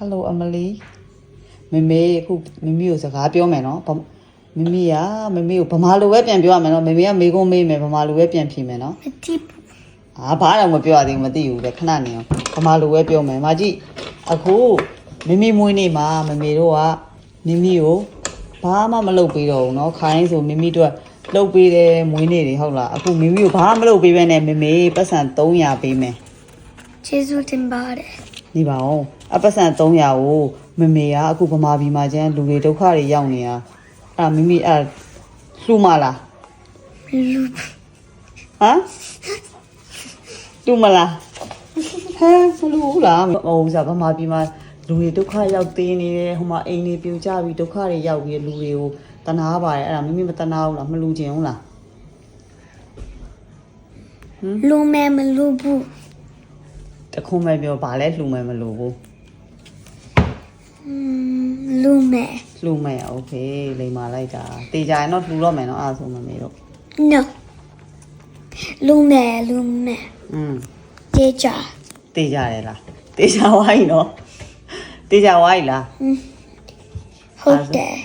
Hello Emily မေအခုမမေကိုစကားပြောမယ်နော်မမေကမမေကိုဗမာလိုပဲပြန်ပြောရမယ်နော်မမေကမေကုန်းမေးမယ်ဗမာလိုပဲပြန်ဖြေမယ်နော်မတိဘူးဘာတော့မပြောရသေးဘူးမသိဘူးလေခဏနေအောင်ဗမာလိုပဲပြောမယ်မကြည့်အခုမမေမွေးနေ့မှာမမေတို့ကမမေကိုဘာမှမလုပ်ပေးတော့ဘူးနော်ခိုင်းဆိုမမေတို့ကလုပ်ပေးတယ်မွေးနေ့တွေဟုတ်လားအခုမမေကိုဘာမှမလုပ်ပေးဘဲနဲ့မမေပတ်စံ300ပေးမယ်ကျေးဇူးတင်ပါတယ်နေပါအောင်အပတ်စံ300ကိုမမေကအခုဗမာပြည်မှာကျန်းလူတွေဒုက္ခတွေရောက်နေတာအဲ့မမေအဲ့လှူမလားလူဟမ်လှူမလားဟဲမလှူဘူးလားဟိုစားဗမာပြည်မှာလူတွေဒုက္ခရောက်သေးနေတယ်ဟိုမှာအိမ်တွေပြိုကျပြီးဒုက္ခတွေရောက်ပြီးလူတွေကိုတနာပါတယ်အဲ့ဒါမမေမတနာဘူးလားမလှူခြင်းဘူးလားလူမဲမလူဘူးတခုံးမဲ့ပြောဗာလဲလှူမယ်မလို့ဘူးလူမဲ လှူမယ်โอเคလိမ္မာလိုက်တာတေးကြရင်တော့လှူတော့မယ်နော်အားဆိုမမေတို့ no လူမဲတေးကြတေးကြတယ်လားတေးကြဝိုင်းနော်တေးကြဝိုင်းလားဟုတ်တယ်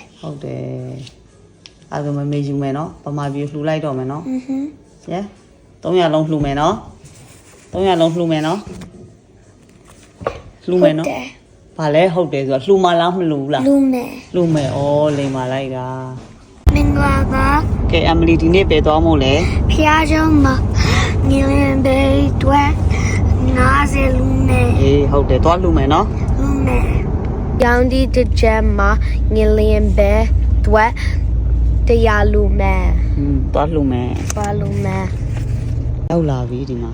အားဆိုမမေယူမယ်နော်ဗမာပြည်လှူလိုက်တော့မယ်နော်ရဲ300လုံးလှူမယ်နော်300လုံးလှူမယ်နော်လှူမယ်နော်ဘာလဲဟုတ်တယ်ဆိုတော့လှူမလားမလှူလားလူမဲဩလိမ္မာလိုက်တာမင်္ဂလာပါကဲအမလီဒီနေ့ပဲသွားမို့လဲဖျားကြောင့်မငင်းလင်းဘေးတွဲ90လူမဲအေးဟုတ်တယ်သွားလှူမယ်နော်လူမဲရောင်ဒီတကြမ်းမှာငင်းလင်းဘေးတွဲတရားလူမဲသွားလှူမယ်ဘာလူမဲရောက်လာပြီဒီမှာ